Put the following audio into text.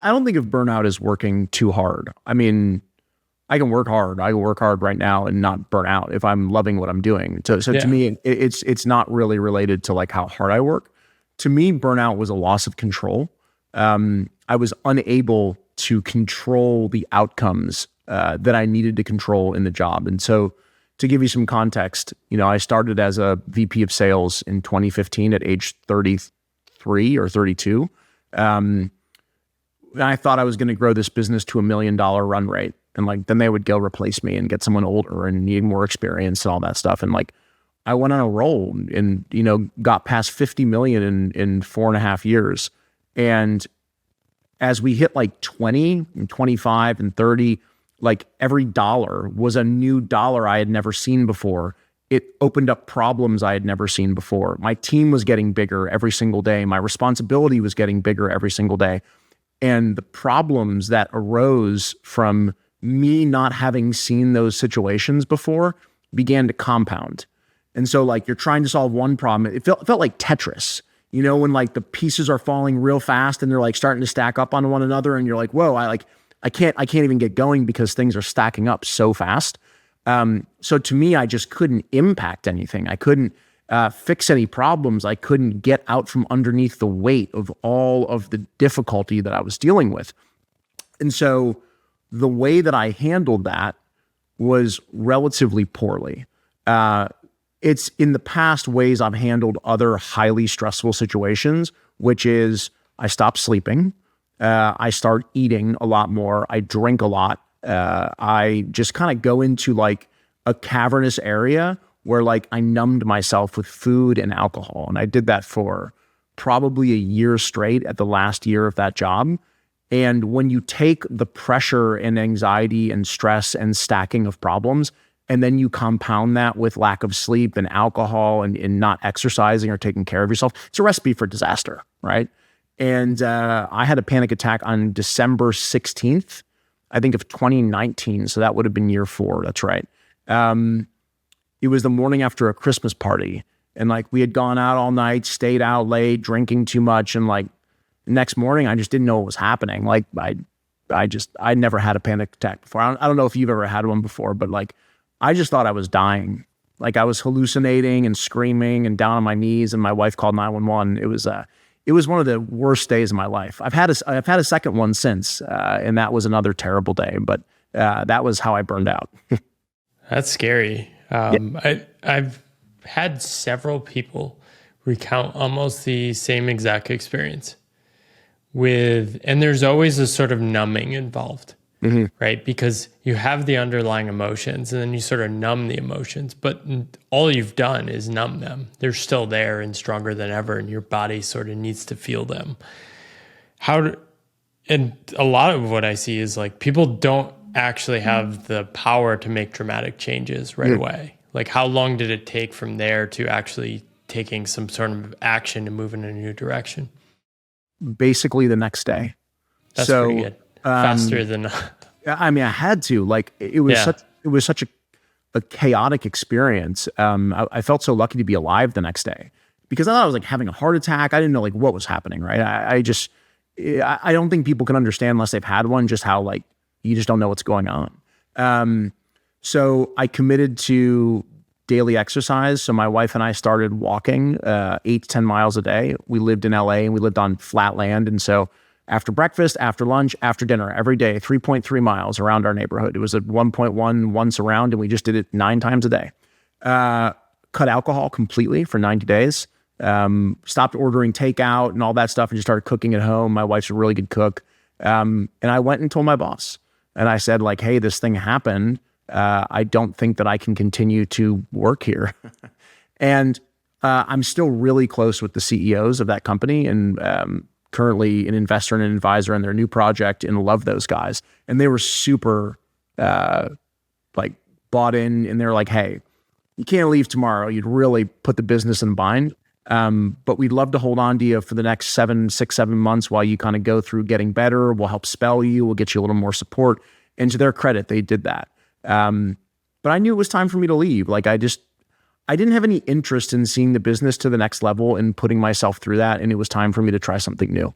I don't think of burnout as working too hard. I mean, I can work hard. I can work hard right now and not burn out if I'm loving what I'm doing. So to Yeah. me, it's not really related to like how hard I work. To me, burnout was a loss of control. I was unable to control the outcomes that I needed to control in the job. And so to give you some context, I started as a VP of sales in 2015 at age 33 or 32. And I thought I was going to grow this business to $1 million run rate. And like, then they would go replace me and get someone older and need more experience and all that stuff. And like, I went on a roll and, got past 50 million in 4.5 years. And as we hit like 20 and 25 and 30, like every dollar was a new dollar I had never seen before. It opened up problems I had never seen before. My team was getting bigger every single day. My responsibility was getting bigger every single day. And the problems that arose from me not having seen those situations before began to compound. And so like you're trying to solve one problem. It felt like Tetris, when like the pieces are falling real fast and they're like starting to stack up on one another. And you're like, whoa, I can't even get going because things are stacking up so fast. So to me, I just couldn't impact anything. I couldn't fix any problems. I couldn't get out from underneath the weight of all of the difficulty that I was dealing with. And so the way that I handled that was relatively poorly. It's in the past ways I've handled other highly stressful situations, which is I stopped sleeping. I start eating a lot more. I drink a lot. I just kind of go into like a cavernous area where like I numbed myself with food and alcohol. And I did that for probably a year straight at the last year of that job. And when you take the pressure and anxiety and stress and stacking of problems, and then you compound that with lack of sleep and alcohol and not exercising or taking care of yourself, it's a recipe for disaster, right? And I had a panic attack on December 16th, I think of 2019. So that would have been year 4. That's right. It was the morning after a Christmas party. And like we had gone out all night, stayed out late, drinking too much. And like the next morning, I just didn't know what was happening. Like I never had a panic attack before. I don't know if you've ever had one before, but like, I just thought I was dying. Like I was hallucinating and screaming and down on my knees, and my wife called 911. It was one of the worst days of my life. I've had a second one since, and that was another terrible day. But that was how I burned out. That's scary. I've had several people recount almost the same exact experience and there's always a sort of numbing involved. Mm-hmm. Right? Because you have the underlying emotions and then you sort of numb the emotions, but all you've done is numb them. They're still there and stronger than ever, and your body sort of needs to feel them. And a lot of what I see is like people don't actually have the power to make dramatic changes right away. Like how long did it take from there to actually taking some sort of action to move in a new direction? Basically the next day. That's pretty good. Faster than I mean, I had to. Like it was such a chaotic experience. I felt so lucky to be alive the next day because I thought I was like having a heart attack. I didn't know like what was happening, right? I don't think people can understand unless they've had one, just how like you just don't know what's going on. So I committed to daily exercise. So my wife and I started walking 8 to 10 miles a day. We lived in LA and we lived on flat land, and so after breakfast, after lunch, after dinner, every day, 3.3 miles around our neighborhood. It was a 1.1 once around, and we just did it 9 times a day. Cut alcohol completely for 90 days. Stopped ordering takeout and all that stuff and just started cooking at home. My wife's a really good cook. And I went and told my boss. And I said like, hey, this thing happened. I don't think that I can continue to work here. And I'm still really close with the CEOs of that company, and currently an investor and an advisor in their new project, and love those guys. And they were super like bought in, and they're like, hey, you can't leave tomorrow. You'd really put the business in a bind. But we'd love to hold on to you for the next 7 months while you kind of go through getting better. We'll help spell you. We'll get you a little more support. And to their credit, they did that. But I knew it was time for me to leave. Like I didn't have any interest in seeing the business to the next level and putting myself through that. And it was time for me to try something new.